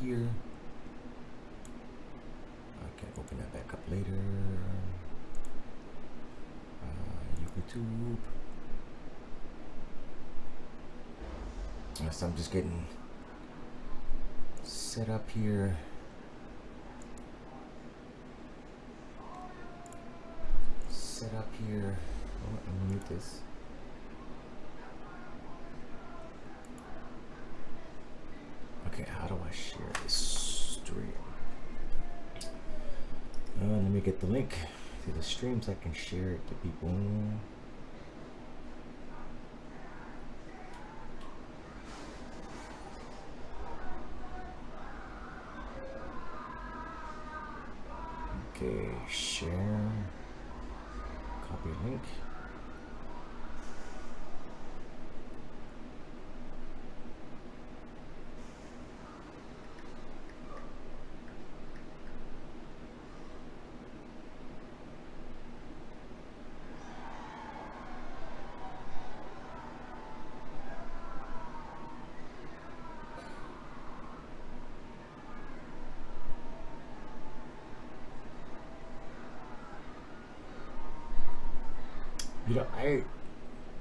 here. I can open that back up later. YouTube. So I'm just getting set up here. Set up here. Oh, let me mute this. Okay, how do I share this stream? Let me get the link to the stream so I can share it to people. Okay, share, copy link. You know, I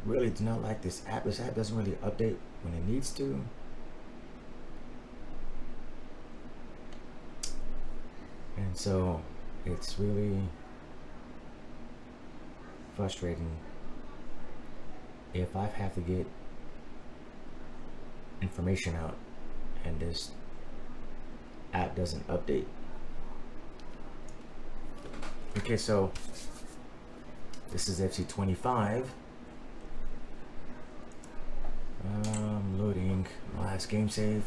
really do not like this app. This app doesn't really update when it needs to. And so it's really frustrating if I have to get information out and this app doesn't update. Okay, so this is FC25. Loading my last game save.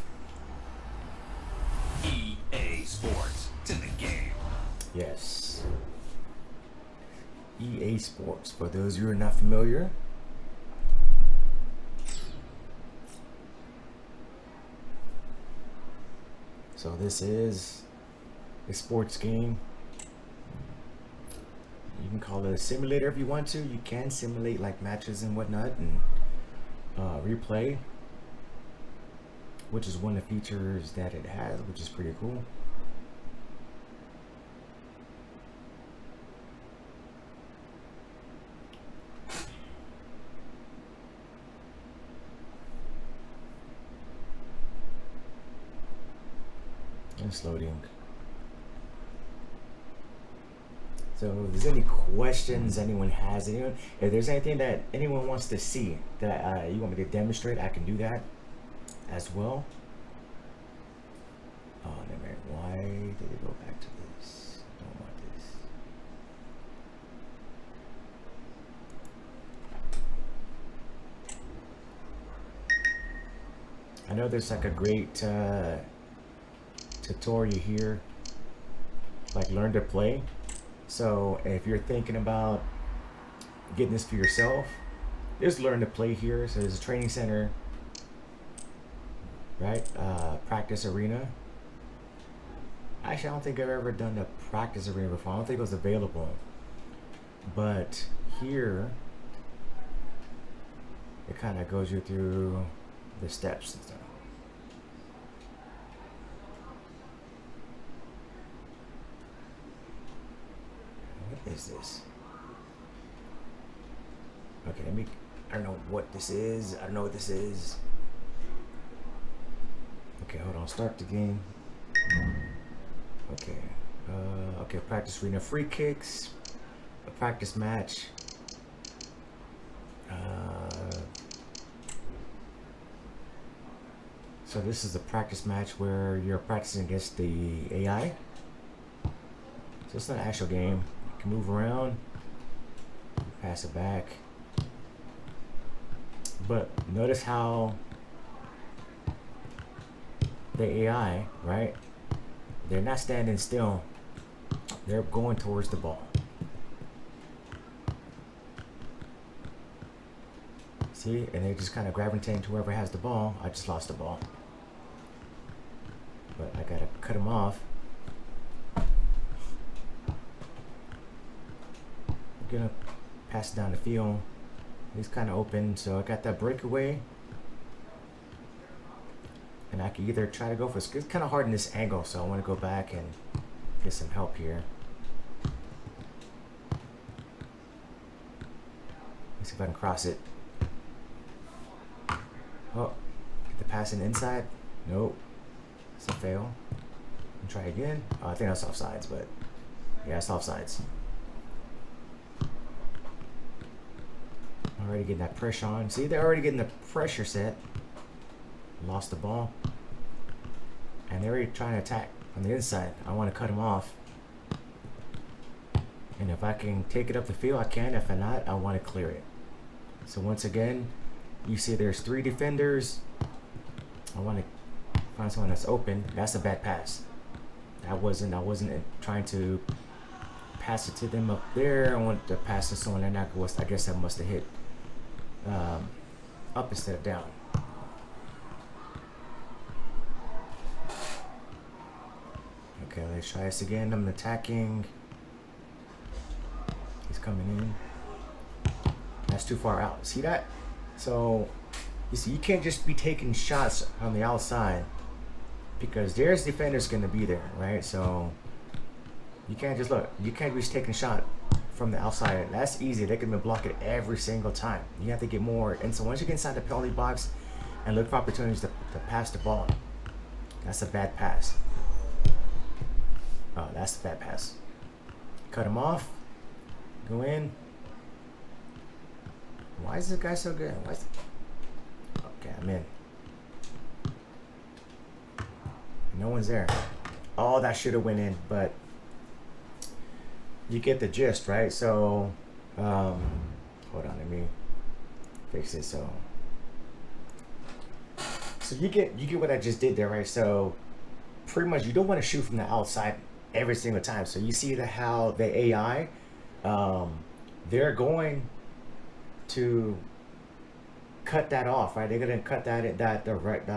EA Sports, to the game. Yes. EA Sports, for those who are not familiar. So this is a sports game. You can call it a simulator if you want to. You can simulate like matches and whatnot and replay, which is one of the features that it has, which is pretty cool. It's loading. So if there's any questions anyone has, if there's anything that anyone wants to see that you want me to demonstrate, I can do that as well. Oh, never mind. Why did it go back to this? I don't want this. I know there's like a great tutorial here, like learn to play. So if you're thinking about getting this for yourself, there's learn to play here. So there's a training center, right? Practice arena. Actually, I don't think I've ever done the practice arena before. I don't think it was available. But here, it kind of goes you through the steps and stuff. What is this? Okay, I don't know what this is. I don't know what this is. Okay, hold on. Start the game. Okay. Okay, practice arena. Free kicks. A practice match. So this is a practice match where you're practicing against the AI. So it's not an actual game. You can move around, pass it back. But notice how the AI, right? They're not standing still. They're going towards the ball. See? And they just kind of gravitating to whoever has the ball. I just lost the ball. But I gotta cut him off. I'm gonna pass it down the field. He's kind of open, so I got that breakaway. And And I can either try to go for, it's kind of hard in this angle, so I want to go back and get some help here. Let's see if I can cross it. Oh, get the pass in inside. Nope. It's a fail. And try again. Oh, I think that's offsides, but yeah, it's offsides. Already getting that pressure on. See, they're already getting the pressure set. Lost the ball. And they're already trying to attack on the inside. I want to cut them off. And if I can take it up the field, I can. If not, I want to clear it. So once again, you see there's 3 defenders. I want to find someone that's open. That's a bad pass. I wasn't trying to pass it to them up there. I wanted to pass to someone, and I guess I must have hit up instead of down. Okay, let's try this again. I'm attacking. He's coming in. That's too far out. See that? So you see, you can't just be taking shots on the outside because there's defenders going to be there, right? So you can't just look. You can't just take a shot from the outside. That's easy. They can block it every single time. You have to get more. And so once you get inside the penalty box and look for opportunities to pass the ball, that's a bad pass. Oh, that's a bad pass. Cut him off. Go in. Why is this guy so good? Okay, I'm in. No one's there. Oh, that should have went in, but you get the gist, right? So, hold on, let me fix it. So you get what I just did there, right? So pretty much you don't want to shoot from the outside every single time. So you see how the AI, they're going to cut that off, right? They're gonna cut that direct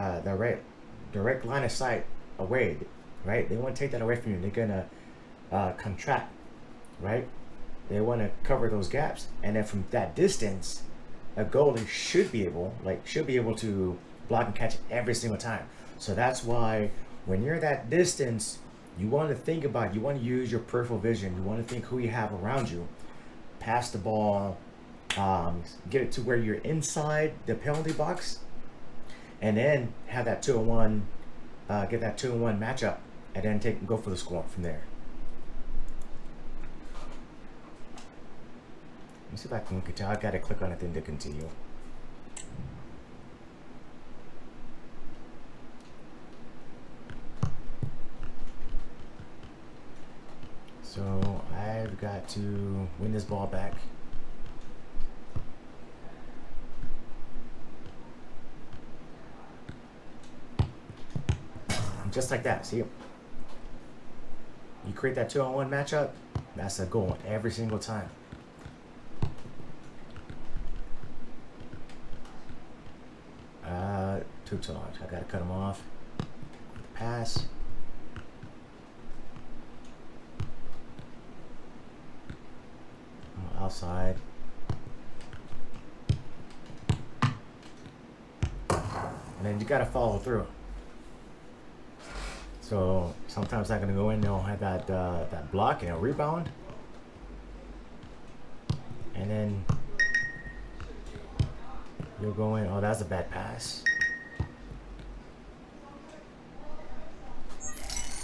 line of sight away, right? They want to take that away from you. They're gonna contract, right? They want to cover those gaps, and then from that distance, a goalie should be able to block and catch every single time. So that's why when you're that distance, you want to think about, you want to use your peripheral vision. You want to think who you have around you. Pass the ball, get it to where you're inside the penalty box, and then have that 2-on-1, get that 2-on-1 matchup, and then go for the score from there. Let me see if I can continue. I gotta click on it then to continue. So I've got to win this ball back. And just like that, see? You create that 2-on-1 matchup, that's a goal every single time. Too large. I gotta cut him off. Pass. Outside. And then you gotta follow through. So sometimes I'm gonna go in, they'll have that block and a rebound. And then you'll go in. Oh, that's a bad pass.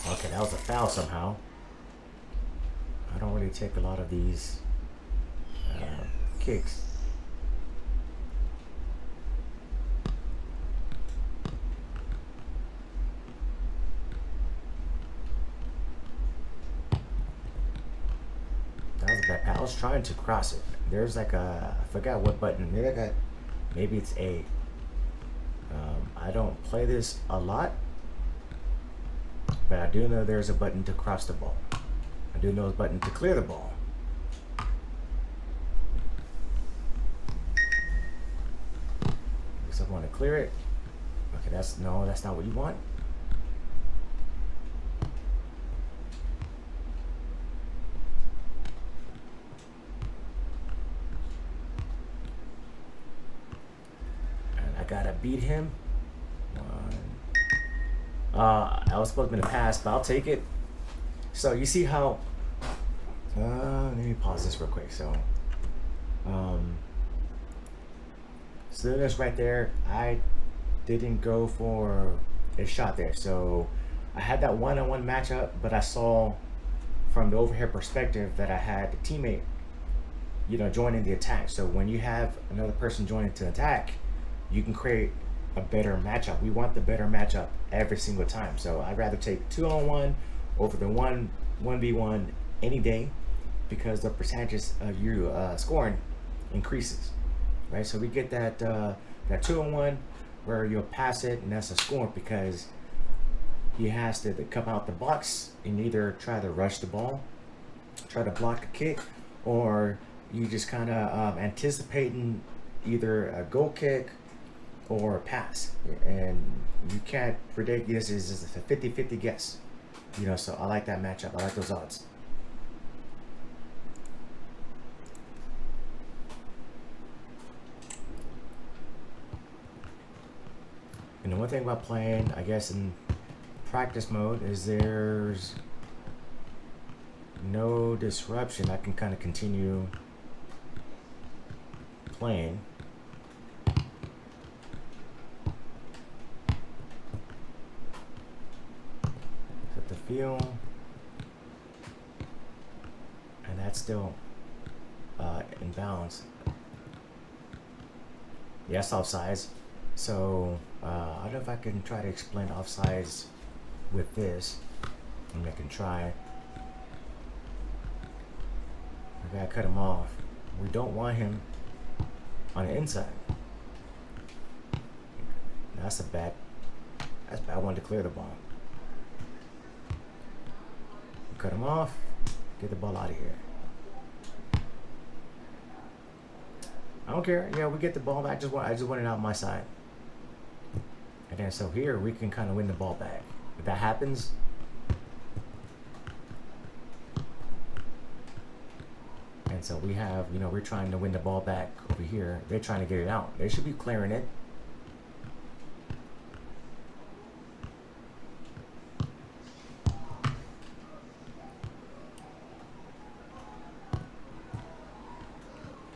Okay, that was a foul somehow. I don't really take a lot of these kicks. That was a bad pass. I was trying to cross it. There's like I forgot what button. Maybe it's A. I don't play this a lot, but I do know there's a button to cross the ball. I do know there's a button to clear the ball. So I want to clear it. Okay, that's not what you want. And I gotta beat him. 1, I was supposed to be in the past, but I'll take it. So you see how? Let me pause this real quick. Um, so that's right there. I didn't go for a shot there. So I had that one-on-one matchup, but I saw from the overhead perspective that I had a teammate, joining the attack. So when you have another person joining to attack, you can create a better matchup. We want the better matchup every single time. So I'd rather take 2-on-1 over the 1v1 any day, because the percentages of you scoring increases, right? So we get that 2-on-1 where you'll pass it, and that's a score because he has to come out the box and either try to rush the ball, try to block a kick, or you just kind of anticipating either a goal kick or a pass. And you can't predict. This is a 50-50 guess. So I like that matchup. I like those odds. And the one thing about playing, I guess, in practice mode is there's no disruption. I can kind of continue playing. Set the feel, and that's still in balance. Yes, offsides. So I don't know if I can try to explain offsides with this. I can try. I gotta cut him off. We don't want him on the inside. That's bad one to clear the ball. Cut him off. Get the ball out of here. I don't care. Yeah, we get the ball back. I just want it out my side. And then so here we can kind of win the ball back. If that happens, and so we have, we're trying to win the ball back over here. They're trying to get it out. They should be clearing it.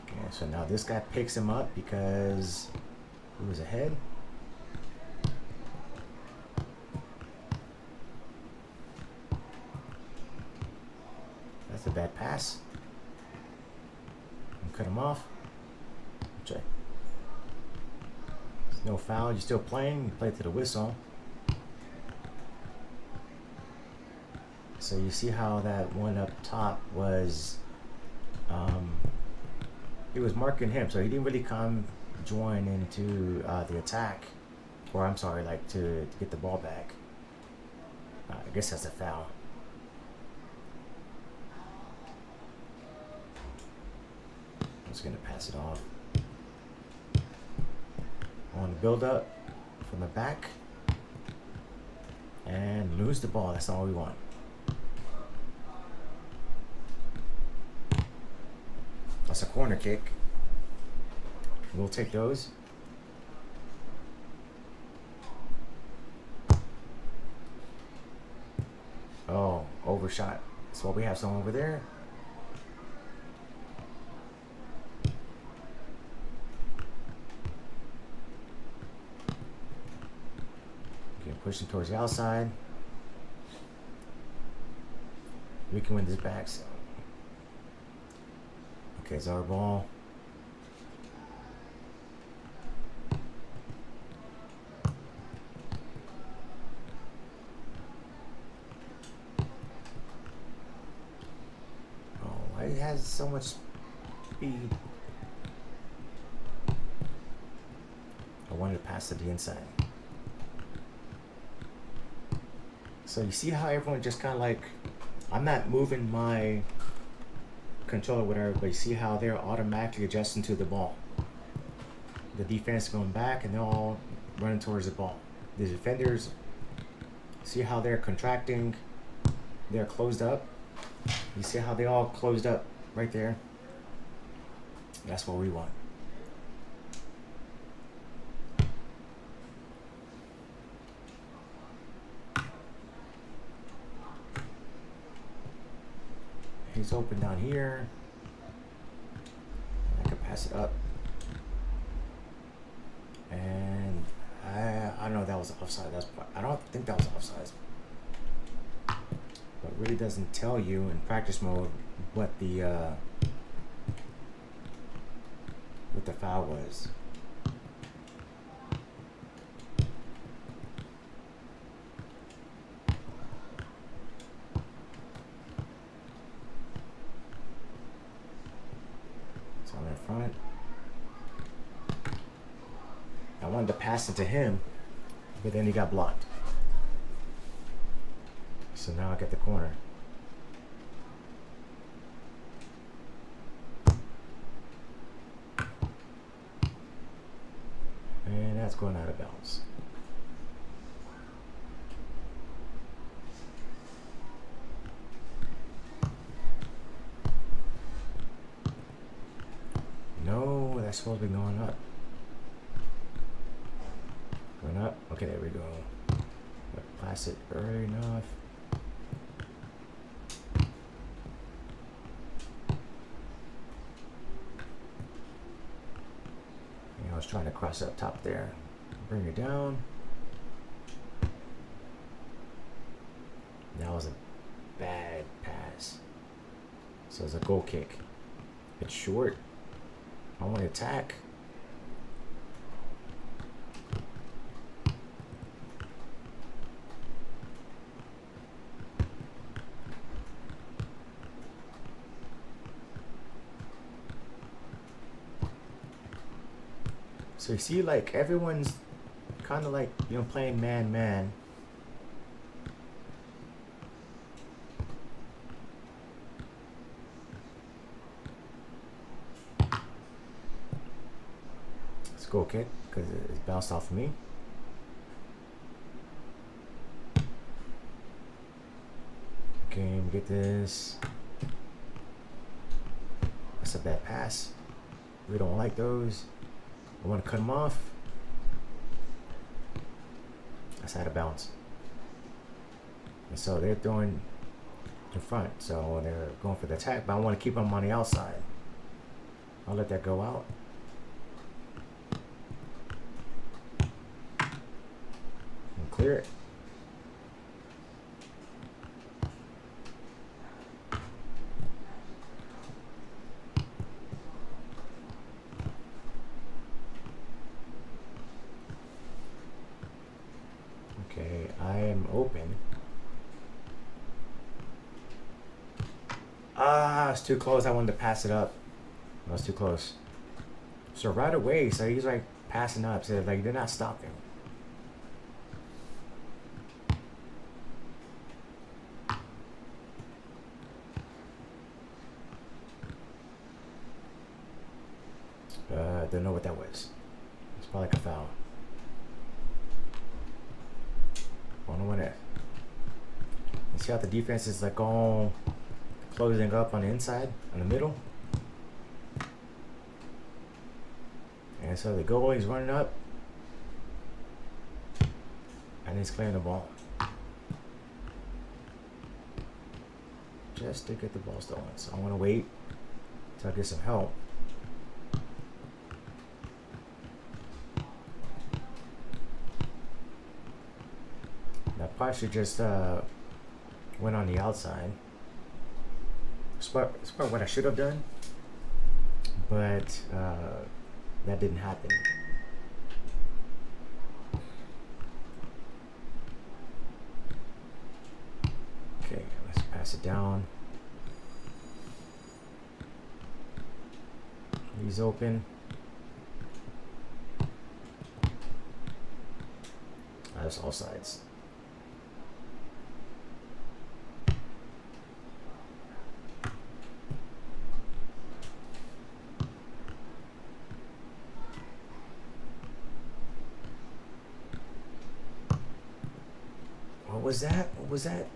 Okay, so now this guy picks him up because he was ahead. That's a bad pass. Cut him off. Okay. There's no foul. You're still playing. You play to the whistle. So you see how that one up top was, he was marking him, so he didn't really come join into the attack, or I'm sorry, like to get the ball back. I guess that's a foul. I'm just gonna pass it off. I want to build up from the back and lose the ball. That's all we want. That's a corner kick. We'll take those. Oh, overshot. That's what we have someone over there. Okay, pushing towards the outside. We can win this back. So. Okay, it's our ball. Oh, why it has so much speed? I wanted to pass to the inside. So you see how everyone just kind of like, I'm not moving my controller, whatever, but you see how they're automatically adjusting to the ball. The defense going back and they're all running towards the ball. The defenders, see how they're contracting, they're closed up. You see how they all closed up right there? That's what we want. He's open down here. I can pass it up. And I don't know if that was offside. I don't think that was offside. But it really doesn't tell you in practice mode what the foul was. So I'm in front. I wanted to pass it to him, but then he got blocked. So now I get the corner. And that's going out of bounds. No, that's supposed to be going up. Going up. Okay, there we go. Pass it early enough. I was trying to cross up top there. Bring it down. That was a bad pass. So it's a goal kick. It's short. I want to attack. So you see, like, everyone's kind of like, you know, playing man-man. Let's go kick, because it's bounced off of me. Okay, we get this. That's a bad pass. We don't like those. I want to cut them off. That's out of bounds. And so they're throwing in front. So they're going for the attack, but I want to keep them on the outside. I'll let that go out. And clear it. Okay, I am open. Ah, it's too close. I wanted to pass it up. That was too close. So right away, so he's like passing up. So like they're not stopping. Don't know what that was. It's probably like a foul. I don't want it. You see how the defense is like all closing up on the inside, on the middle. And so the goalie's running up. And he's clearing the ball. Just to get the ball stolen. So I want to wait till I get some help. Probably should just went on the outside. It's probably what I should have done, but that didn't happen. Okay, let's pass it down. He's open. That's all sides. What was that? What was that?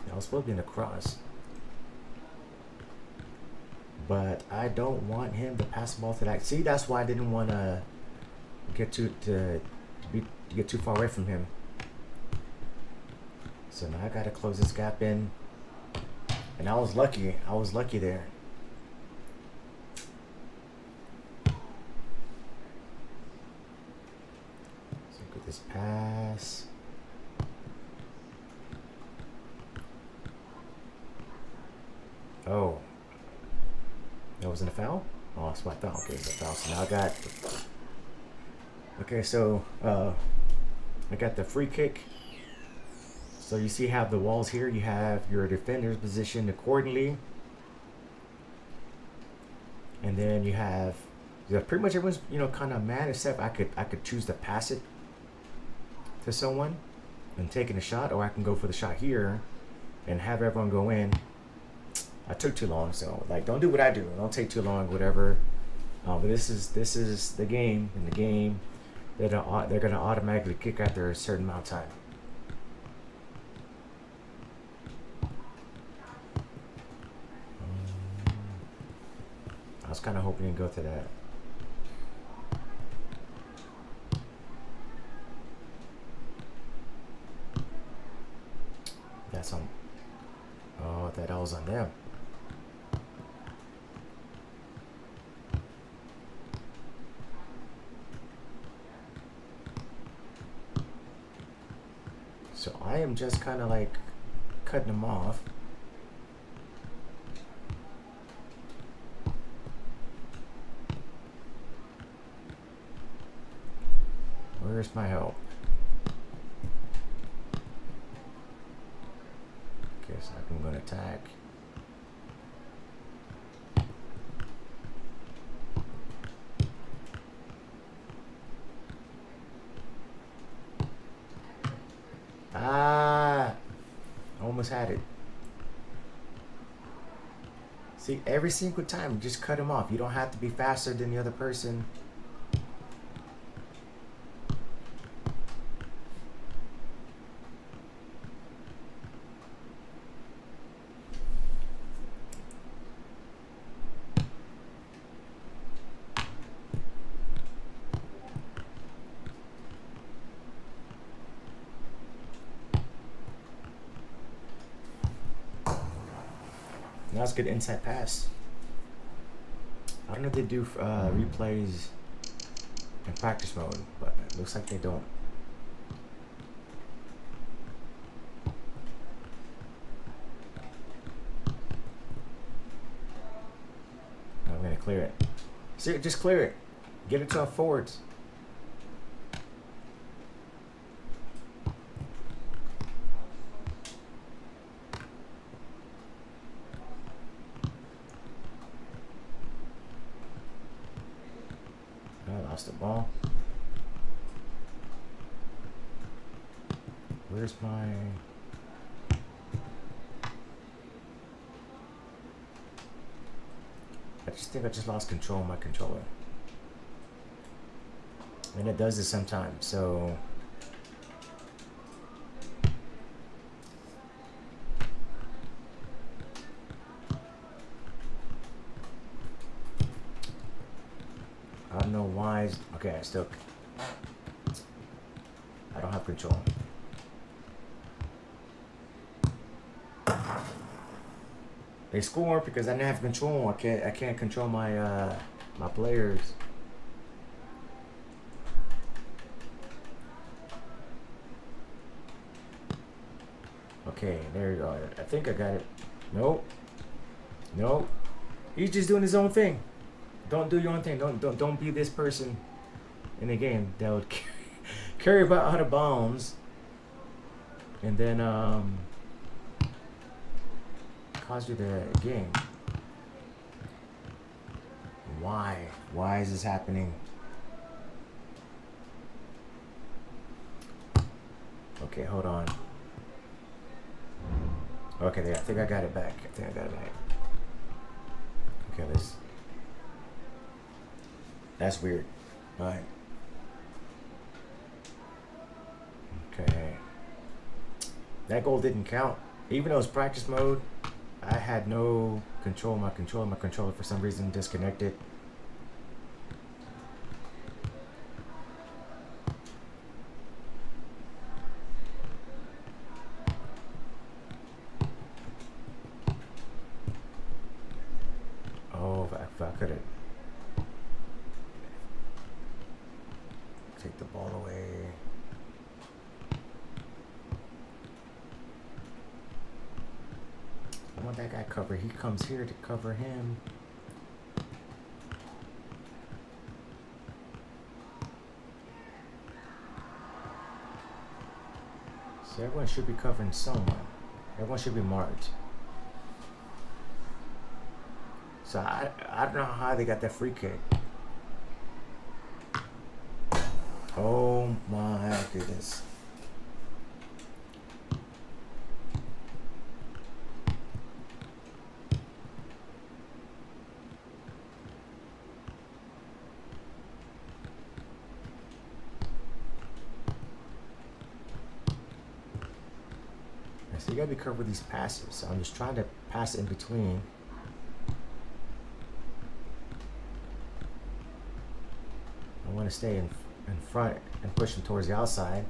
That was supposed to be in the cross. But I don't want him to pass the ball to that. See, that's why I didn't want to get get too far away from him. So now I gotta close this gap in. And I was lucky. I was lucky there. So look at this pass. Oh. That wasn't a foul? Oh, that's what I thought. Okay, it's a foul. So now I got... Okay, so I got the free kick. So you see how the walls here, you have your defenders positioned accordingly. And then you have pretty much everyone's, you know, kind of mad, except I could choose to pass it to someone and taking a shot, or I can go for the shot here and have everyone go in. I took too long, so like don't do what I do. Don't take too long, whatever. But this is the game. In the game, they're gonna automatically kick after a certain amount of time. I was kind of hoping to go to that. That's on. Oh, that was on them. So I am just kind of like cutting them off. Where's my help? Guess I'm gonna attack. Ah, almost had it. See, every single time, just cut him off. You don't have to be faster than the other person. That's a good inside pass. I don't know if they do replays in practice mode, but it looks like they don't. I'm gonna clear it. See, just clear it. Get it to our forwards. The ball. Where's my... I just think I just lost control of my controller. And it does this sometimes, so... I don't know why. Okay, I don't have control. They score because I didn't have control. I can't control my my players. Okay, there you go. I think I got it. Nope. Nope. He's just doing his own thing. Don't do your own thing. Don't be this person in the game that would carry about out of bounds and then cause you the game. Why? Why is this happening? Okay, hold on. Okay, there. I think I got it back. Okay, that's weird. All right. Okay. That goal didn't count. Even though it's practice mode, I had no control. My controller for some reason disconnected. If I could have take the ball away. I want that guy covered. He comes here to cover him. So everyone should be covering someone. Everyone should be marked. So I don't know how they got that free kick. Oh my goodness. So you gotta be careful with these passes. So I'm just trying to pass in between. I want to stay in front and push them towards the outside.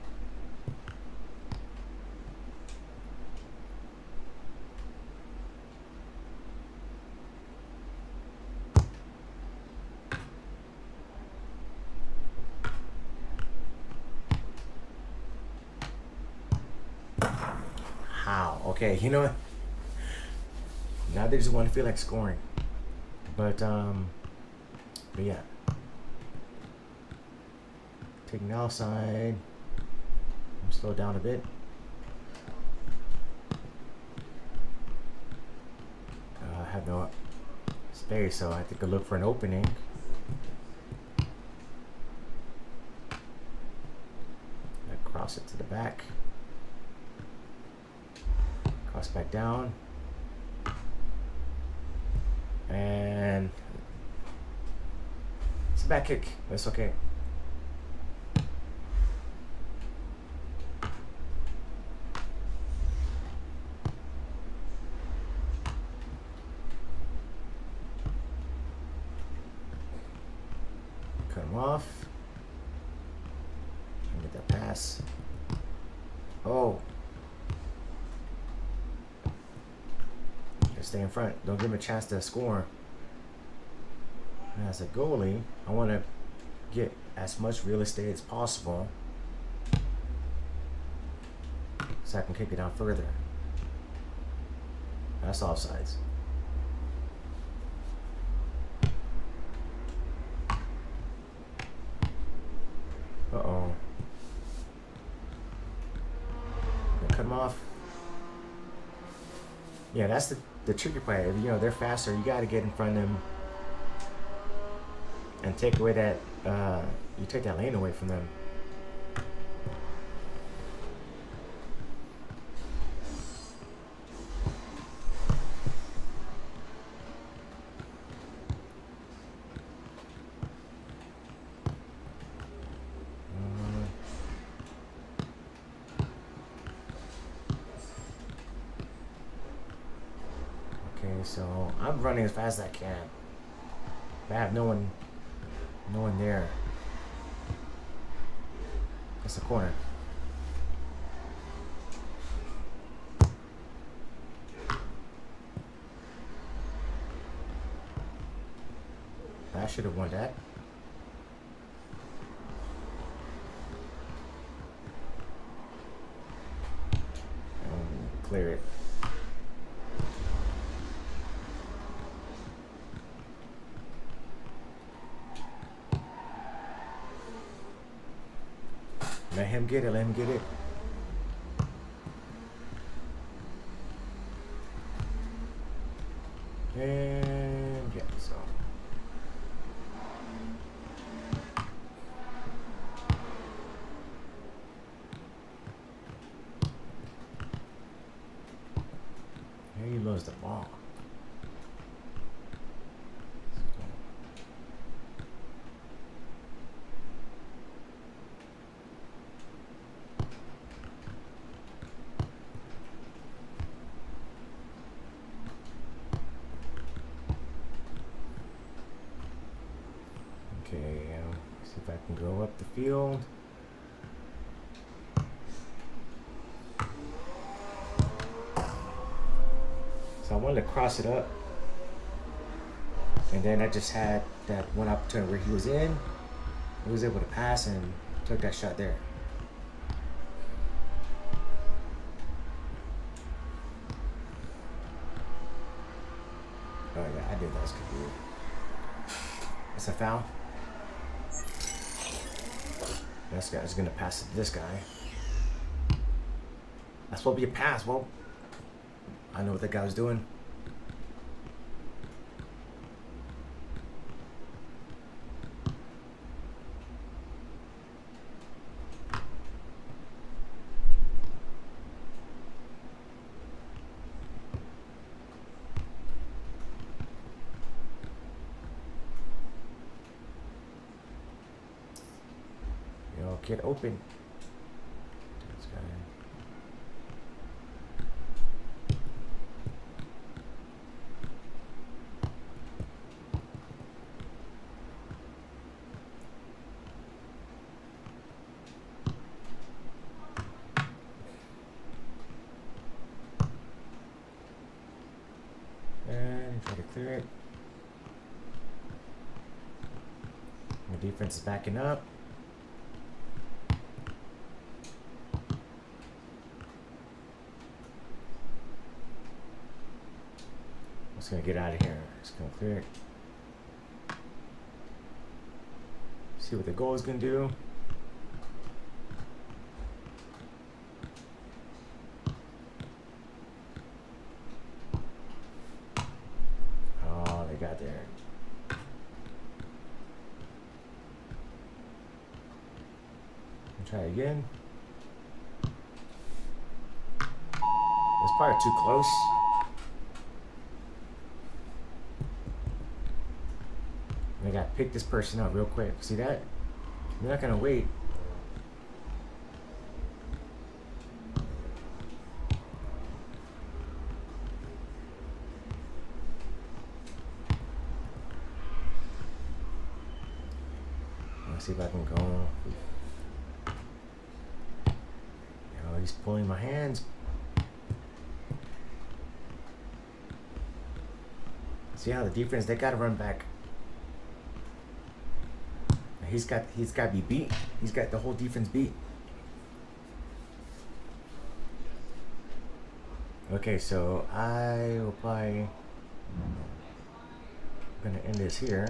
How? Okay, you know what? Now they just want to feel like scoring. But yeah. Taking the outside. Slow down a bit. I have no space, so I have to look for an opening. I cross it to the back. Cross back down. And it's a back kick. That's okay. Cut him off. And get that pass. Oh. Stay in front. Don't give him a chance to score. And as a goalie, I want to get as much real estate as possible so I can kick it out further. That's offsides. Uh-oh. Cut him off. Yeah, that's the tricky part. If, you know, they're faster, you got to get in front of them and take away that, you take that lane away from them. So I'm running as fast as I can. I have no one there. That's the corner. I should have won that. Clear it. Let him get it, let him get it. And yeah, so. Here he lost the ball. Okay, see if I can go up the field. So I wanted to cross it up. And then I just had that one opportunity where he was in. He was able to pass and took that shot there. Oh yeah, I did that. That's good. That's a foul. This guy's gonna pass it to this guy. That's supposed to be a pass. Well, I know what that guy was doing. Get open. This guy. And try to clear it. The defense is backing up. It's gonna get out of here. It's gonna clear it. See what the goal is gonna do. Oh, they got there. Try again. It's probably too close. I gotta pick this person up real quick. See that? They're not gonna wait. Let's see if I can go. Oh, he's pulling my hands. See how the defense, they gotta run back. He's got to be beat. He's got the whole defense beat. Okay, so I will probably, I'm gonna end this here.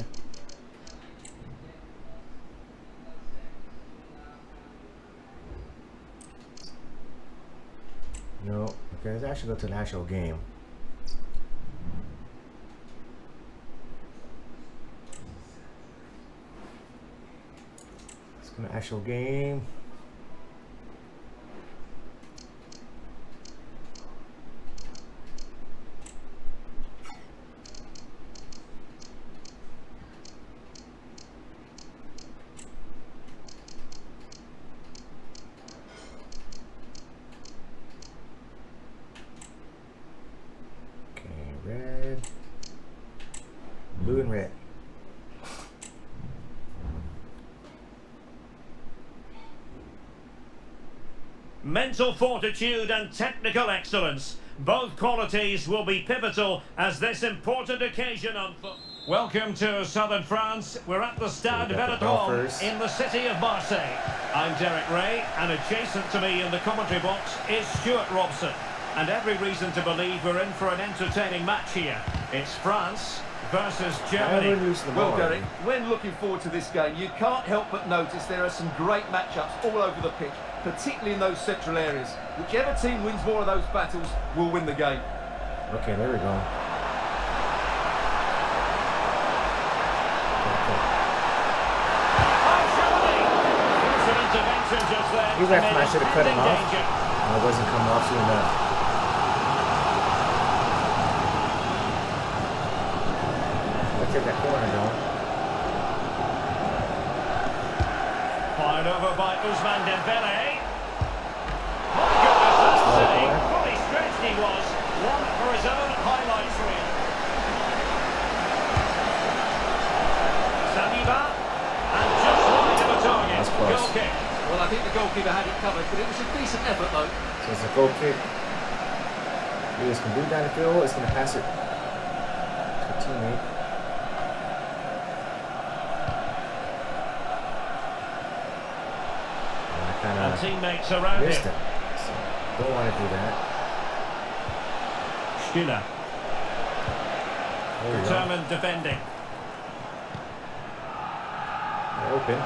No, okay, let's actually go to an actual game. An actual game. Okay, red, blue, and red. Mental fortitude and technical excellence. Both qualities will be pivotal as this important occasion unfolds. Welcome to southern France. We're at the Stade Velodrome in the city of Marseille. I'm Derek Ray, and adjacent to me in the commentary box is Stuart Robson. And every reason to believe we're in for an entertaining match here. It's France versus Germany. Well, Derek, when looking forward to this game, you can't help but notice there are some great matchups all over the pitch, particularly in those central areas. Whichever team wins more of those battles will win the game. Okay, there we go. He's like, I should have cut him off. I wasn't coming off soon enough. Let's take that corner, though. Fired over by Ousmane Dembele. My goodness, that's a save. Fully stretched he was. One for his own highlights reel. Saliba. And just wide of a target. Goal kick. Well, I think the goalkeeper had it covered, but it was a decent effort, though. So it's a goal kick. He is going to do down the field. It's going to pass it to a teammate. teammates around Missed him. him. So don't want to do that. Stiller. There we go. Determined defending. Open.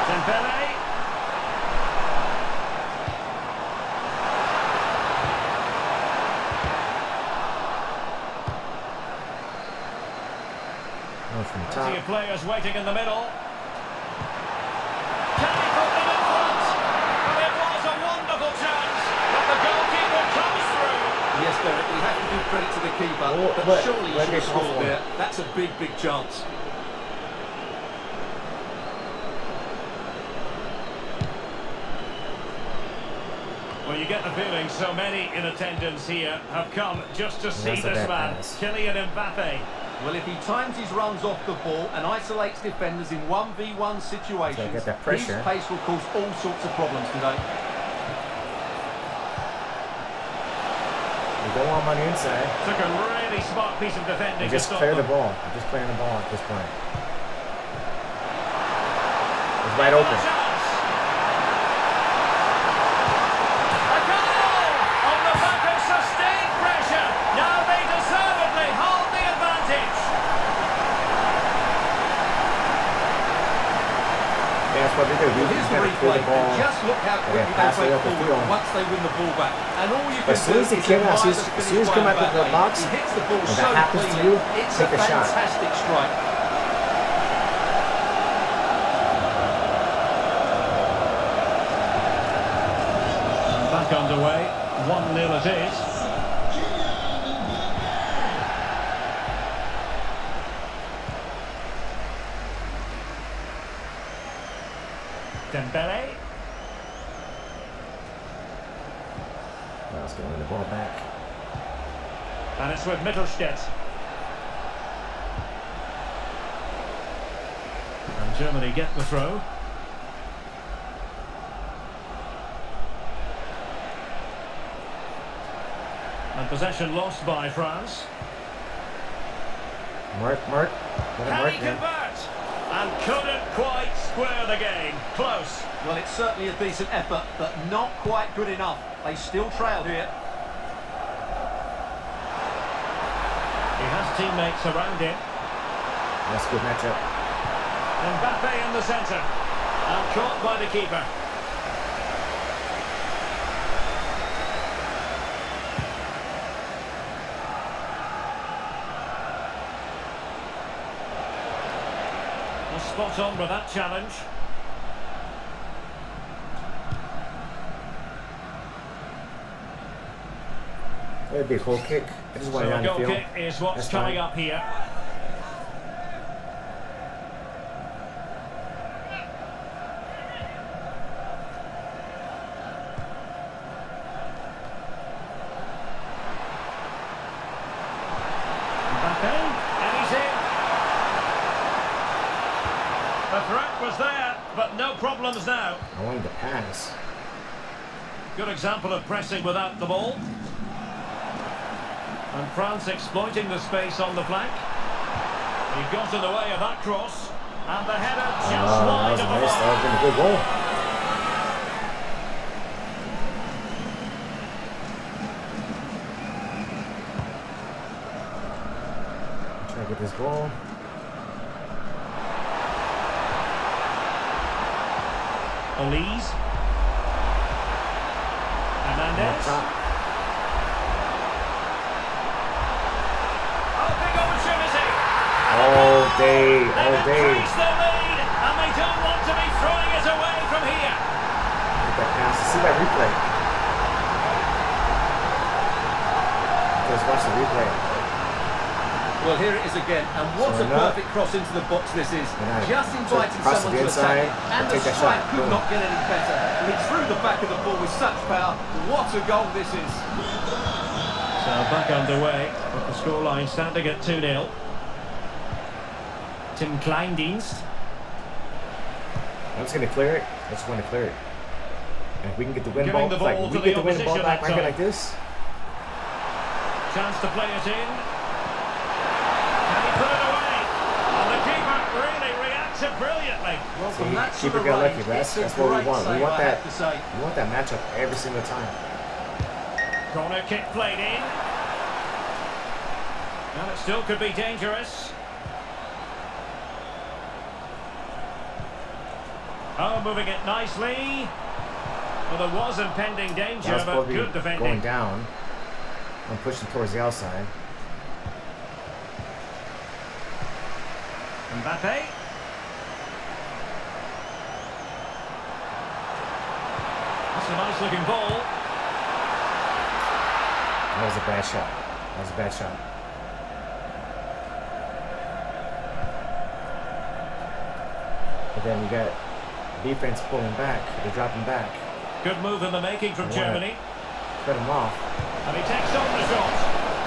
Dembele. From Plenty top. of players waiting in the middle. Can he put them in front? Well, it was a wonderful chance, but the goalkeeper comes through. Yes, Derek, we have to give credit to the keeper, Oh, but but surely he where should did have they come scored from? there. That's a big, big chance. Well, you get the feeling so many in attendance here have come just to see That's a this bad man, pass. Kylian Mbappe. Well, if he times his runs off the ball and isolates defenders in 1v1 situations, get that his pressure. pace will cause all sorts of problems today. We go on the inside. Took a really smart piece of defending And to just stop clear the them. ball. I'm just clearing the ball at this point. It's wide open. A goal! On the back of sustained pressure. Now they deservedly hold the advantage. Yeah, that's what they do. We Here's just the gotta clear replay. the ball. Just look how quickly pass they it break up the forward field. once they win the ball back. And all you can As soon do as they is came out, admire as the soon as finish you come by out of the Mbappe. box, He hits the ball and so that happens to cleanly. you, It's take a a shot. fantastic strike. Back underway. 1-0 it is. Dembele. Now let's get the ball back. And it's with Mittelstädt. And Germany get the throw. And possession lost by France. Mark. Let him Can mark he him. convert? And couldn't quite square the game. Close. Well, it's certainly a decent effort, but not quite good enough. They still trail here. He has teammates around him. That's a good matchup. Mbappe in the centre. And caught by the keeper. Well, spot on with that challenge. That'd be a goal kick. I just want So it a on the goal field. kick is what's That's coming fine. up here. Mbappe, and he's in. The threat was there, but no problems now. I wanted to pass. Good example of pressing without the ball. And France exploiting the space on the flank. He got in the way of that cross. And the header just That wide was of the nice. That ball. would have been a good goal. Try to get this ball. Olise. Hernandez. Top. Oh, big opportunity. All day, They've all day. increased their lead, and they don't want to be throwing it away from here. Get that pass. See that replay. Just watch the replay. Well, here it is again, and what So a enough. perfect cross into the box this is. Right. Just inviting Cross someone to the to attack inside, it, and and the take that strike shot. could Boom. not get any better. He threw the back of the ball with such power. What a goal this is. So back underway, with the scoreline standing at 2-0. Tim Kleindienst. I'm just gonna clear it. I just want to clear it. And if we can get the win Giving ball, the like ball if to we the get the win ball opposition back that right here time. like this. Chance to play it in. Can he put it away? And the keeper really reacted brilliantly. Well, from See, that keep sort it of good lucky, range, but it's a that's what we great want. We save, want I that. have to say. We want that matchup every single time. Corner kick played in. Well, it still could be dangerous. Oh, moving it nicely. Well, there was impending danger, That was but probably good defending. going down and pushing towards the outside. Mbappe. That's a nice looking ball. That was a bad shot. That was a bad shot. But then you got defense pulling back. They're dropping back. Good move in the making from Germany. Cut him off. And he takes on the shot.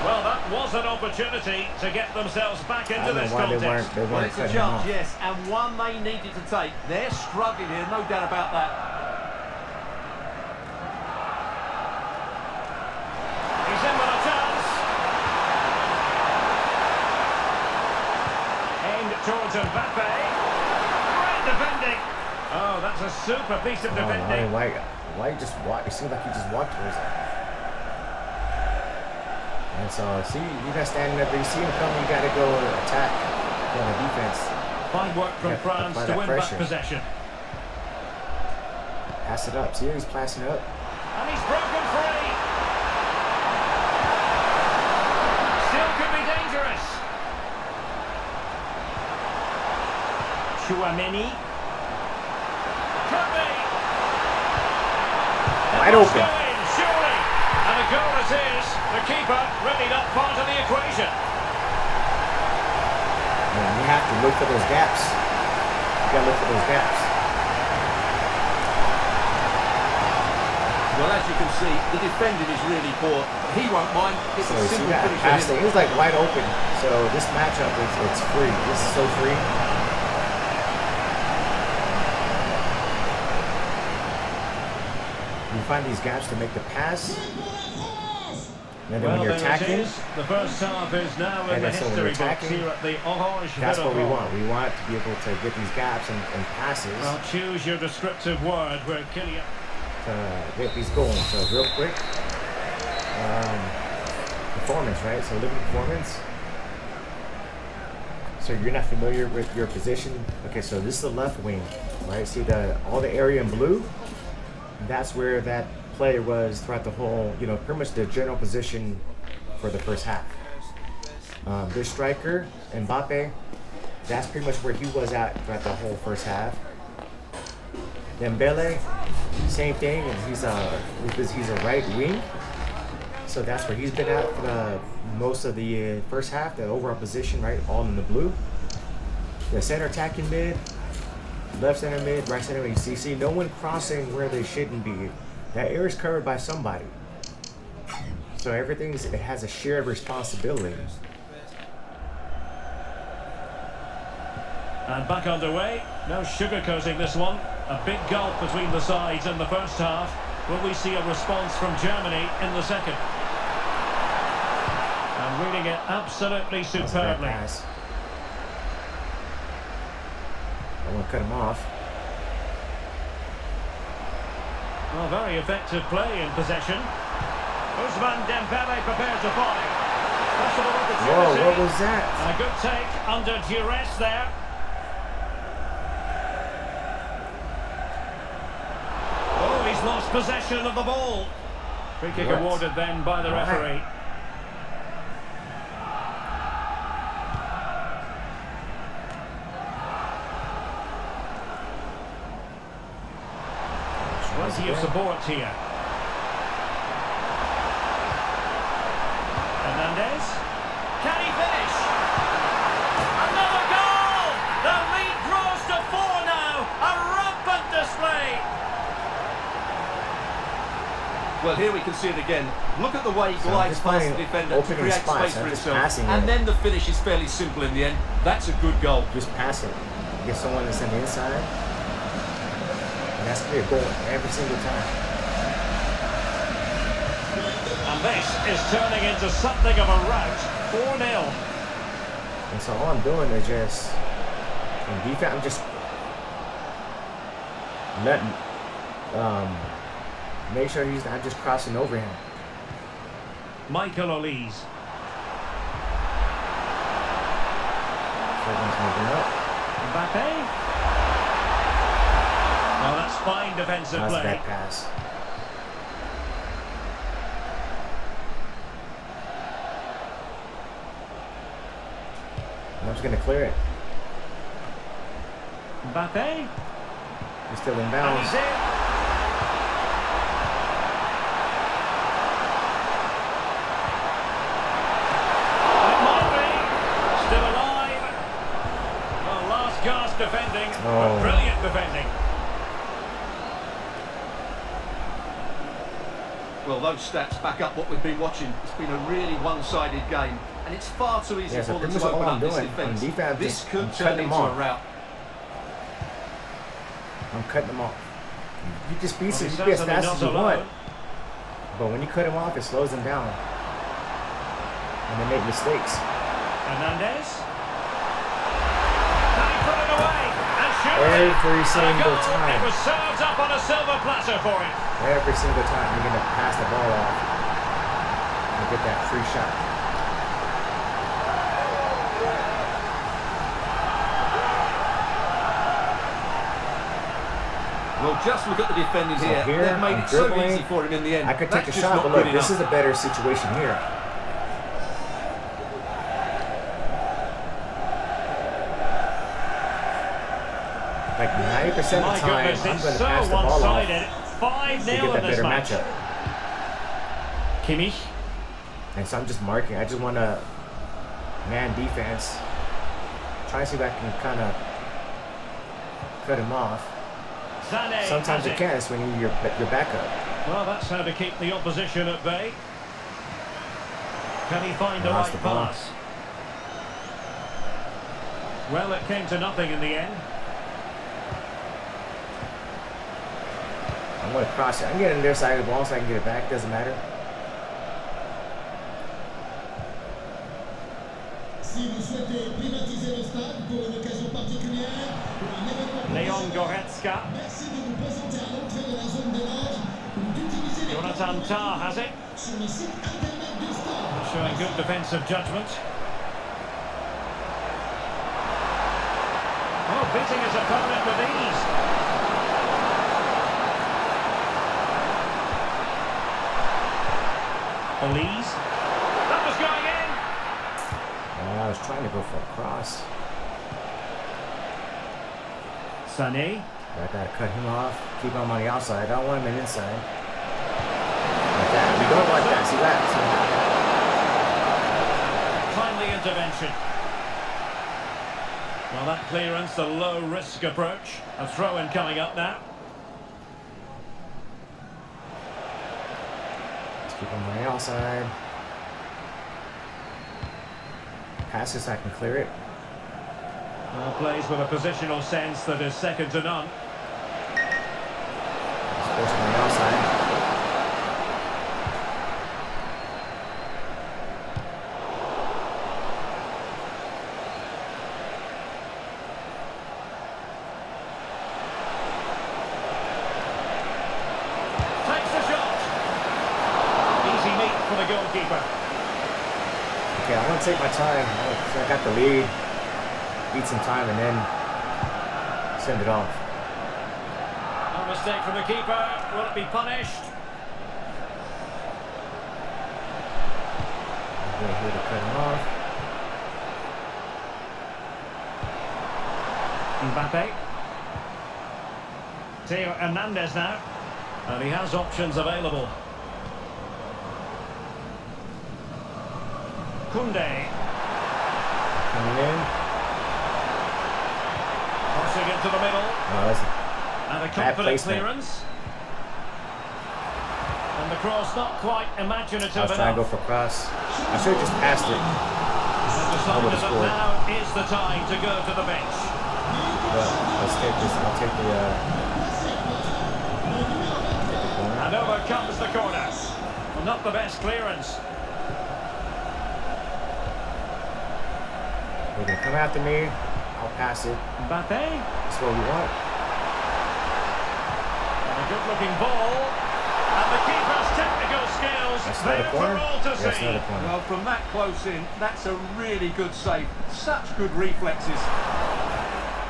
Well, that was an opportunity to get themselves back I into don't know this why contest. they Well, weren't it's a cutting him chance, off. yes, and one they needed to take. They're struggling here, no doubt about that. He's in with a chance. Aimed towards Mbappe. Great defending. Oh, that's a super piece of I defending. mean, why you just walk? It seems like he just walked towards it. And so, see, you got standing up there, you see him coming, you got to go attack on the defense. Fine work from Yeah, France apply to that win pressure. back possession. Pass it up. See, he's passing it up. And he's broken free. Still could be dangerous. Chouameni. Could be. Wide Must open. go in, surely. And a goal it is. The keeper really not part of the equation. And you have to look for those gaps. You got to look for those gaps. Well, as you can see, the defending is really poor. He won't mind. It's So a see simple that finish pass for thing. him. It was like wide open. So this matchup it's free. This is so free. You find these gaps to make the pass. And then when you're there it attacking, is. The first half is now in And the then so when history you're books attacking, here at the Orange that's what we Velodrome. want. We want to be able to get these gaps and passes Well, choose your descriptive word where Kylian... to get these going. So real quick, performance, right? So look at performance. So you're not familiar with your position. Okay, so this is the left wing, right? See all the area in blue? That's where that player was throughout the whole, pretty much the general position for the first half. This striker, Mbappe, that's pretty much where he was at throughout the whole first half. Dembele, same thing, and he's a right wing, so that's where he's been at for the most of the first half. The overall position, right, all in the blue. The center attacking mid, left center mid, right center mid. You see no one crossing where they shouldn't be. That area is covered by somebody, so it has a shared responsibility. And back underway. No sugarcoating this one. A big gulf between the sides in the first half. Will we see a response from Germany in the second? And reading it absolutely That was a bad superbly. pass. I want to cut him off. Well, very effective play in possession. Ousmane Dembele prepared to volley. Possible opportunity. Whoa, what was that? And a good take under duress there. Oh, he's lost possession of the ball. Free kick What? awarded then by the Right. referee. Plenty of support here. Hernandez. Can he finish? Another goal! The lead grows to 4 now. A rampant display. Well, here we can see it again. Look at the way he So glides just past the playing defender to opening create spots, space I'm for just himself. passing And it. then the finish is fairly simple in the end. That's a good goal. Just pass it. Get someone that's on the inside. And that's going to be a goal every single time. And this is turning into something of a rout. 4-0. And so all I'm doing is just, in defense, I'm just let make sure he's not just crossing over him. Michael Olise. Everyone's moving up. Mbappe. Well, that's fine defensive That's a play. bad pass. I'm just gonna clear it. Mbappe. He's still in And bounds. he's in. It might be. Still alive. Well, last gasp defending, but Oh. brilliant defending. Well, those stats back up what we've been watching. It's been a really one-sided game, and it's far too easy Yeah, so for them pretty to much all open I'm up this doing defence. on defense This is could I'm turn cutting them into a off. rout. I'm cutting them off. You just be, Well, you he's be as certainly fast not as you alone. want. But when you cut him off, it slows them down. And they make mistakes. Hernandez. Can he put it away? And surely Every a single goal. time. It was served up on a silver platter for him. Every single time you're going to pass the ball off and get that free shot. Well, just look at the defending So here. here, They've made I'm it so dribbling. easy for him in the end. I could take That's a just shot, not but look, good this enough. is a better situation here. Like 90% of the My time, goodness, I'm it's going to so pass the ball off one-sided. to 5-0 get in that this better match. matchup. Kimmich. And so I'm just marking. I just want to man defense. Try to see if I can kind of cut him off. Sané Sometimes has you it. can. It's when you're backup. Well, that's how to keep the opposition at bay. Can he find the Lost right the ball. pass? Well, it came to nothing in the end. I'm going to cross it. I can get on their side of the ball so I can get it back. Doesn't matter. Si vous souhaitez privatiser le stade pour une occasion particulière, pour un événement Leon professionnel, Goretzka. merci de vous présenter à l'entrée de la zone d'élage ou d'utiliser les Jonathan Tah has it. sur le site internet du stade. Showing good defensive judgment. Oh, beating his opponent with ease. Olise. That was going in. I was trying to go for a cross. Sané. I got to cut him off. Keep him on the outside. I don't want him inside. Like that. We don't want that. See that? Timely intervention. Well, that clearance, a low-risk approach. A throw-in coming up now. Let's keep him on the outside. Pass this, I can clear it. Well, plays with a positional sense that is second to none. Force him on the outside. Takes the shot. Easy meat for the goalkeeper. Okay, I want to take my time. I got the lead. Beat some time and then send it off. No mistake from the keeper. Will it be punished? I'm here to cut him off. Mbappe. Theo Hernandez now. And he has options available. Koundé. Coming in. Crossing into the middle. Oh, that's And a Bad confident placement. clearance. And the cross not quite imaginative I was trying to go enough. for a cross. I should have just passed it. And decided would've that scored. now is the time to go to the bench. But let's take this. I'll take the corner. And over comes the corner. Well, not the best clearance. They're going to come after me. I'll pass it. Mbappe. That's what we want. Good-looking ball. And the keeper's technical skills That's not there a for corner. all to That's see. not a corner. Well, from that close in, that's a really good save. Such good reflexes.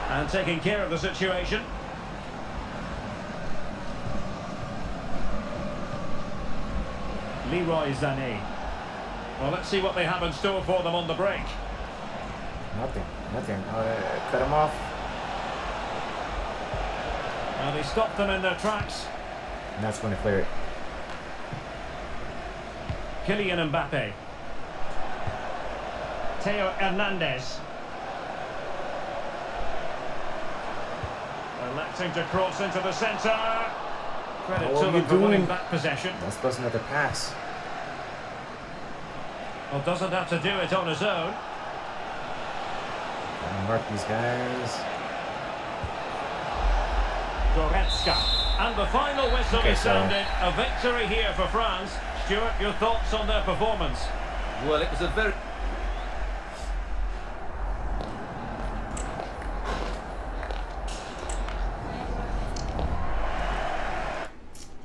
And taking care of the situation. Leroy Sané. Well, let's see what they have in store for them on the break. Nothing. Cut him off. And they stopped them in their tracks. And that's going to clear it. Kylian Mbappe. Theo Hernandez. Electing to cross into the centre. Credit What to are them you for winning doing? back possession. That's supposed to another pass. Well, doesn't have to do it on his own. Mark these guys. Goretzka. And the final whistle Okay, is so- sounded. A victory here for France. Stuart, your thoughts on their performance? Well, it was a very...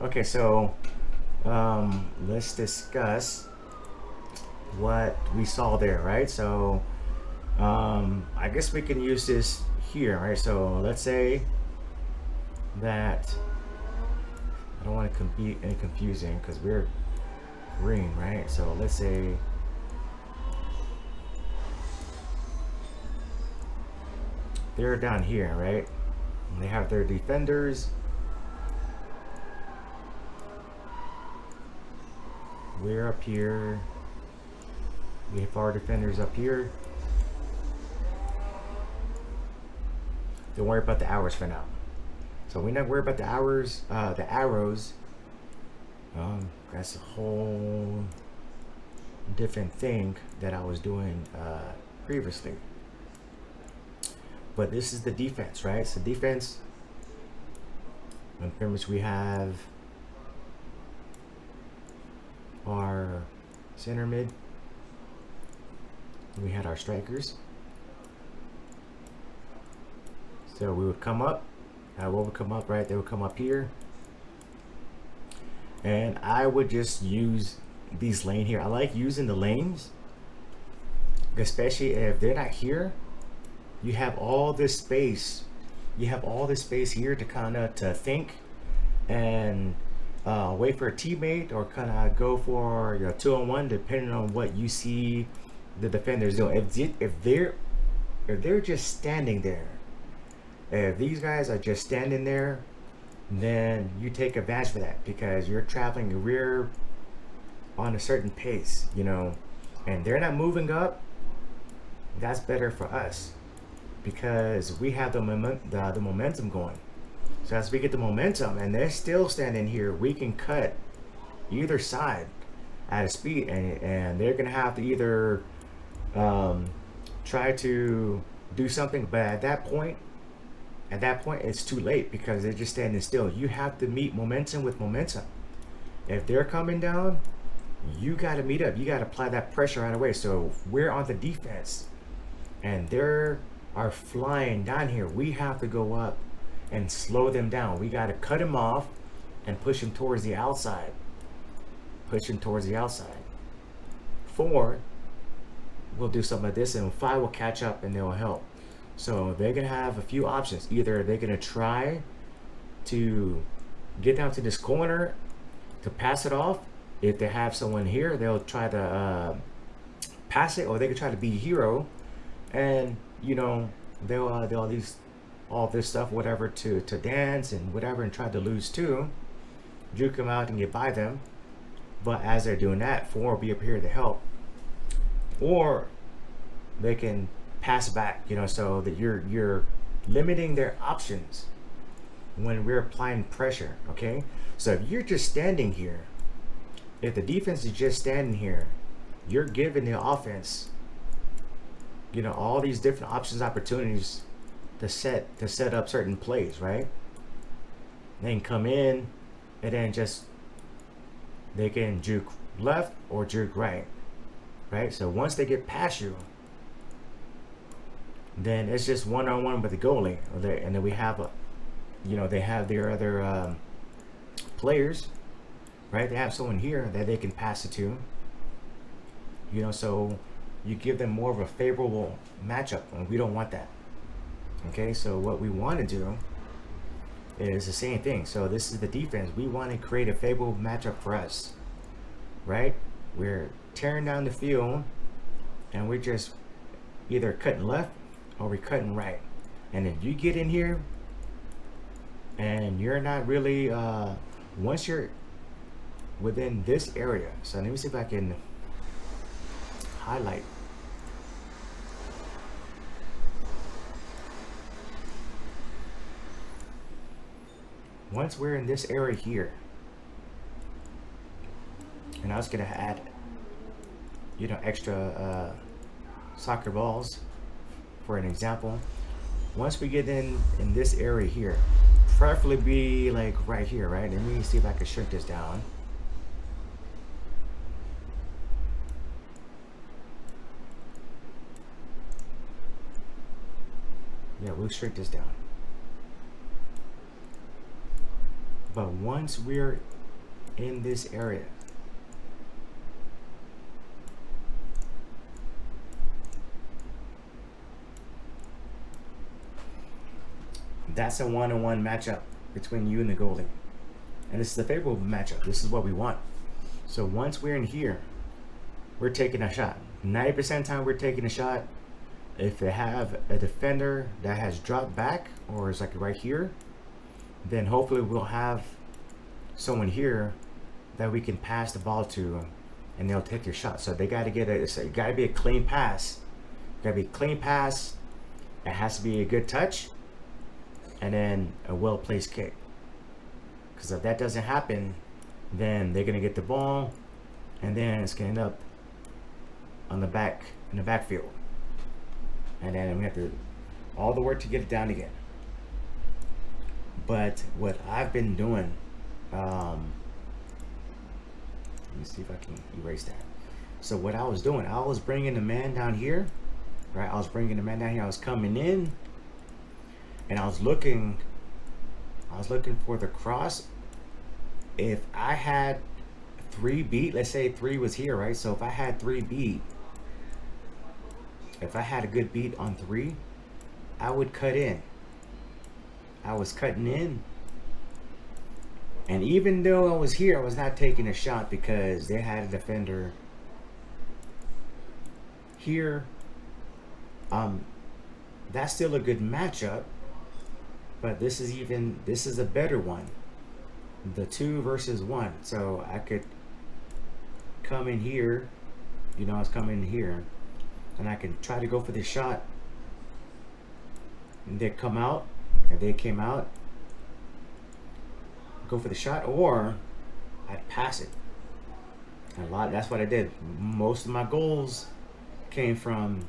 Okay, so let's discuss what we saw there, right? So I guess we can use this here, right? So let's say that I don't want to be any confusing because we're green, right? So let's say they're down here, right? And they have their defenders. We're up here. We have our defenders up here. Don't worry about the hours for now. So we're not worried about the hours, the arrows. That's a whole different thing that I was doing previously. But this is the defense, right? So defense, in pretty much we have our center mid. We had our strikers. So we would come up. What would come up, right? They would come up here. And I would just use these lane here. I like using the lanes, especially if they're not here. You have all this space. You have all this space here to kind of think and wait for a teammate or kind of go for your 2-on-1 depending on what you see the defenders doing. If they're just standing there, if these guys are just standing there, then you take advantage of that because you're traveling your rear on a certain pace, you know, and they're not moving up. That's better for us because we have the momentum going. So as we get the momentum and they're still standing here, we can cut either side at a speed, and they're gonna have to either try to do something, but at that point it's too late because they're just standing still. You have to meet momentum with momentum. If they're coming down, you got to meet up. You got to apply that pressure right away. So if we're on the defense and they are flying down here, we have to go up and slow them down. We got to cut them off and push them towards the outside. Push them towards the outside. 4, we'll do something like this, and 5 will catch up and they'll help. So they're gonna have a few options. Either they're gonna try to get down to this corner to pass it off. If they have someone here, they'll try to pass it, or they can try to be a hero, and you know they'll use all this stuff, whatever, to dance and whatever, and try to lose too. Juke them out and get by them. But as they're doing that, 4 will be up here to help, or they can pass back, you know, so that you're limiting their options when we're applying pressure. Okay, so if you're just standing here, if the defense is just standing here, you're giving the offense, you know, all these different options, opportunities to set up certain plays, right? They can come in and then just they can juke left or juke right, right? So once they get past you, then it's just one-on-one with the goalie, and then we have a, you know, they have their other players, right? They have someone here that they can pass it to. You know, so you give them more of a favorable matchup, and we don't want that. Okay, so what we want to do is the same thing. So this is the defense. We want to create a favorable matchup for us, right? We're tearing down the field, and we're just either cutting left or we're cutting right. And if you get in here and you're not really once you're within this area, so let me see if I can highlight. Once we're in this area here, and I was gonna add, you know, extra soccer balls for an example. Once we get in this area here, preferably be like right here, right? Let me see if I can shrink this down. Yeah, we'll shrink this down. But once we're in this area, that's a one-on-one matchup between you and the goalie. And this is a favorable matchup. This is what we want. So once we're in here, we're taking a shot. 90% of the time we're taking a shot. If they have a defender that has dropped back or is like right here, then hopefully we'll have someone here that we can pass the ball to, and they'll take your shot. So they got to get it got to be a clean pass. Got to be a clean pass. It has to be a good touch, and then a well-placed kick. Because if that doesn't happen, then they're gonna get the ball, and then it's gonna end up on the back in the backfield, and then we have to all the work to get it down again. But what I've been doing, let me see if I can erase that. So what I was doing, I was bringing the man down here, right? I was bringing the man down here. I was coming in, and I was looking for the cross. If I had 3 beat, let's say 3 was here, right? So if I had 3 beat, if I had a good beat on 3, I would cut in. I was cutting in, and even though I was here, I was not taking a shot because they had a defender here. That's still a good matchup, but this is a better one, the 2 versus 1. So I could come in here, you know, I was coming in here, and I can try to go for the shot, and they come out. If they came out, go for the shot, or I'd pass it. That's what I did. Most of my goals came from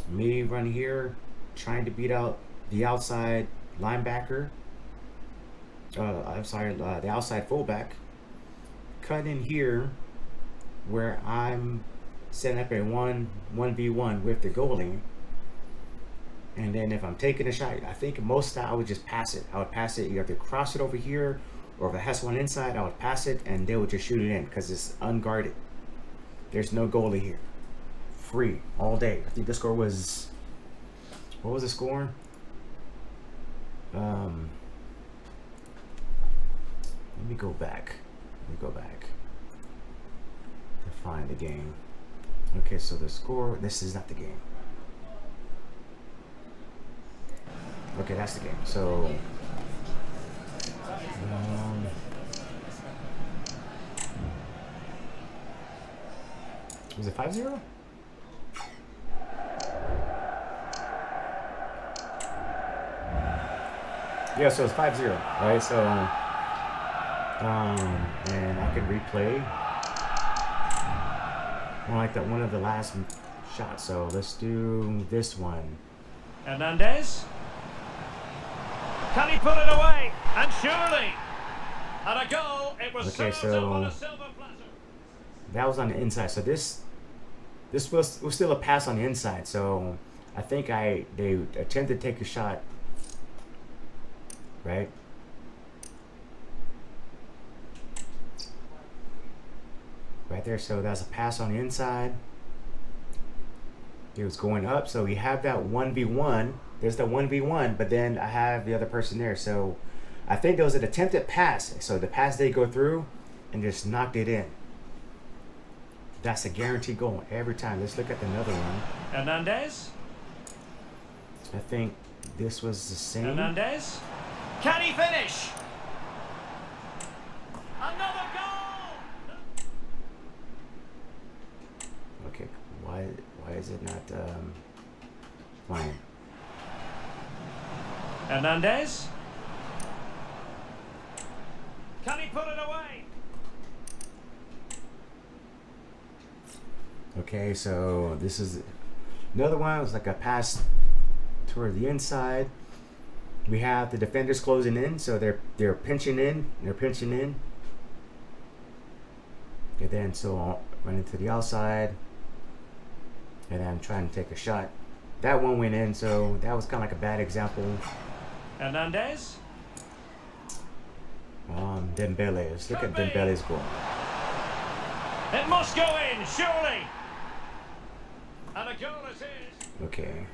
me running here, trying to beat out the outside linebacker. The outside fullback. Cut in here where I'm setting up a 1v1 with the goalie. And then if I'm taking a shot, I think most of the time I would just pass it. I would pass it. You have to cross it over here, or if it has one inside, I would pass it, and they would just shoot it in because it's unguarded. There's no goalie here. Free all day. I think the score was, what was the score? Let me go back. To find the game. Okay, so the score. This is not the game. Okay, that's the game. So, was it 5-0? Yeah, so it's 5-0, right? So, and I can replay one of the last shots. So let's do this one. Hernandez. Can he put it away? And surely, and a goal. It was okay, served up on so a silver platter. that was on the inside. So this was still a pass on the inside. So I think they attempted to take a shot, right? right there. So that's a pass on the inside. It was going up, so we have that 1v1. There's the 1v1, but then I have the other person there. So I think there was an attempted pass. So the pass they go through and just knocked it in. That's a guaranteed goal every time. Let's look at another one. Hernandez. I think this was the same. Hernandez. Can he finish? Another goal! Okay, why is it not flying? Hernandez. Can he put it away? Okay, so this is another one. It was like a pass toward the inside. We have the defenders closing in, so they're pinching in. They're pinching in. And then so I'll run into the outside, and then I'm trying to take a shot. That one went in, so that was kind of like a bad example. Hernandez. Dembele. Let's look at Dembele's goal. It must go in, surely. And a goal it is. Okay.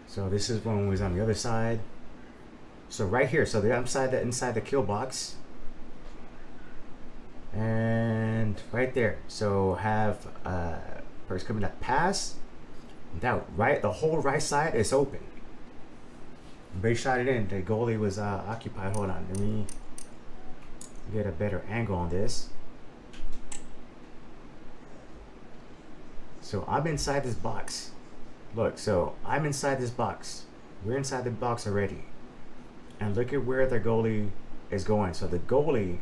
So this is when we was on the other side. So right here, so the inside the kill box. And right there. So have first coming that pass. That right, the whole right side is open. They shot it in. The goalie was occupied. Hold on, let me get a better angle on this. So I'm inside this box. Look, so I'm inside this box. We're inside the box already. And look at where the goalie is going. So the goalie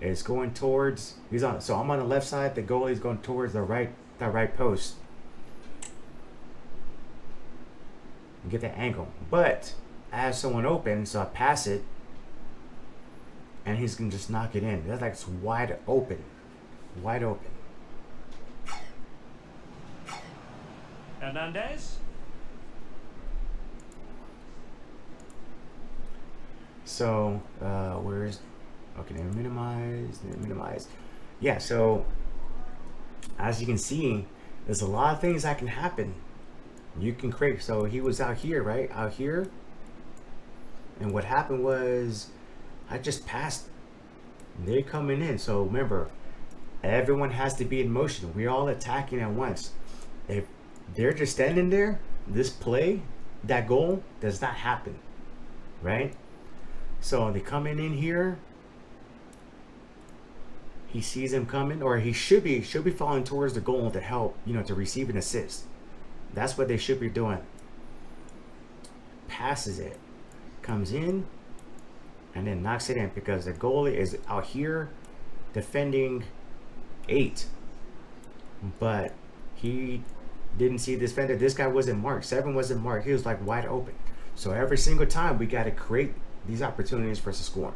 is going towards, so I'm on the left side, the goalie is going towards the right post. Get that angle. But I have someone open, so I pass it. And he's gonna just knock it in. That's like it's wide open. Wide open. Hernandez. So where's, okay, minimize. Yeah, so as you can see, there's a lot of things that can happen. You can create, so he was out here, right? Out here. And what happened was I just passed. They're coming in. So remember, everyone has to be in motion. We're all attacking at once. If they're just standing there, this play, that goal does not happen, right? So they coming in here. He sees him coming, or he should be falling towards the goal to help, to receive an assist. That's what they should be doing. Passes it, comes in, and then knocks it in because the goalie is out here defending 8, but he didn't see this defender. This guy wasn't marked. 7 wasn't marked. He was like wide open. So every single time we got to create these opportunities for us to score.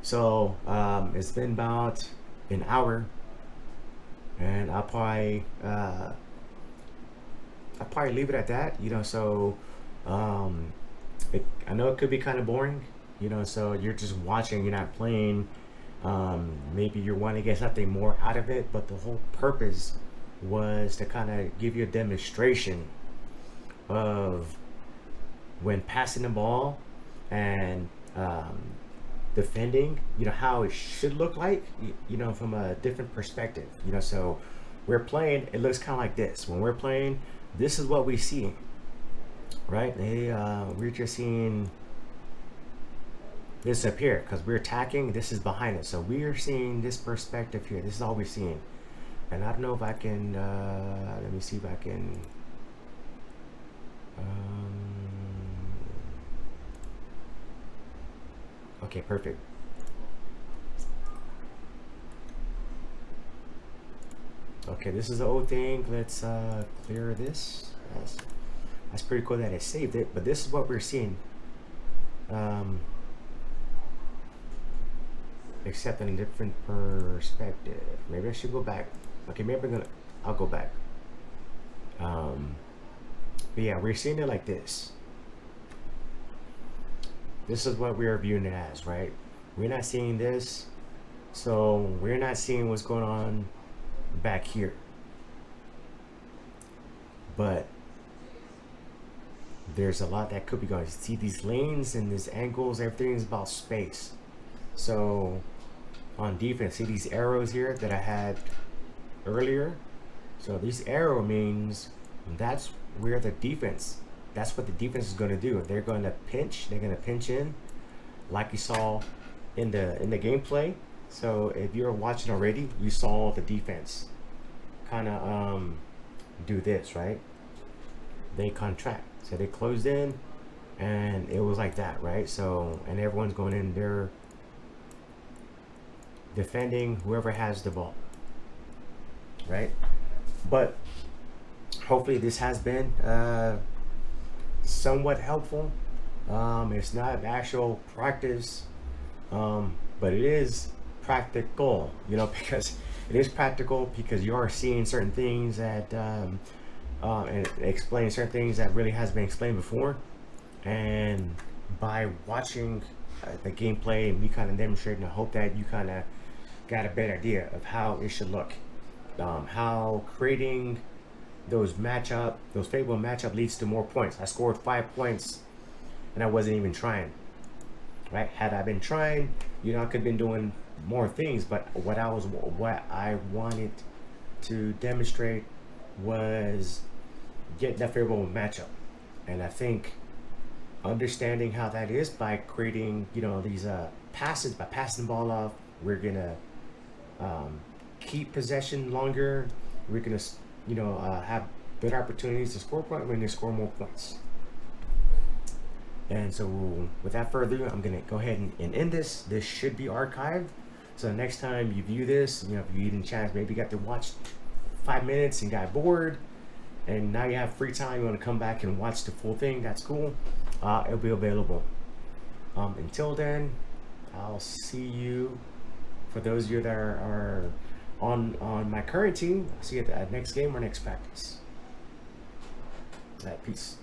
So it's been about an hour, and I'll probably leave it at that. So I know it could be kind of boring. So you're just watching, you're not playing. Maybe you're wanting to get something more out of it, but the whole purpose was to kind of give you a demonstration of when passing the ball and defending, how it should look like, from a different perspective. So we're playing, it looks kind of like this. When we're playing, this is what we see, right? We're just seeing this up here because we're attacking. This is behind us, so we are seeing this perspective here. This is all we're seeing. And I don't know if I can let me see if I can okay, perfect. Okay, this is the old thing. Let's clear this. That's pretty cool that I saved it, but this is what we're seeing. Except in a different perspective. Maybe I should go back. Okay, maybe I'll go back. But yeah, we're seeing it like this. This is what we're viewing it as, right? We're not seeing this, so we're not seeing what's going on back here. But there's a lot that could be going. See these lanes and these angles, everything is about space. So on defense, see these arrows here that I had earlier? So this arrow means that's where the defense, that's what the defense is going to do. They're going to pinch, they're going to pinch in like you saw in the gameplay. So if you're watching already, you saw the defense kind of do this, right? They contract, so they closed in and it was like that, right? So, and everyone's going in there defending whoever has the ball, right? But hopefully this has been somewhat helpful. It's not actual practice, but it is practical, you know, because it is practical because you are seeing certain things that and explaining certain things that really has been explained before. And by watching the gameplay and me kind of demonstrating, I hope that you kind of got a better idea of how it should look, how creating those favorable matchup leads to more points. I scored 5 points and I wasn't even trying, right? Had I been trying, you know, I could have been doing more things, but what I wanted to demonstrate was get that favorable matchup. And I think understanding how that is by creating, you know, these passes, by passing the ball off, we're gonna keep possession longer. We're gonna, you know, have better opportunities to score points. We're gonna score more points. And so without further ado, I'm gonna go ahead and end this. This should be archived, so the next time you view this, you know, if you didn't chance, maybe you got to watch 5 minutes and got bored, and now you have free time, you want to come back and watch the full thing, that's cool. It'll be available. Until then, I'll see you. For those of you that are on my current team, I'll see you at the next game or next practice. All right, peace.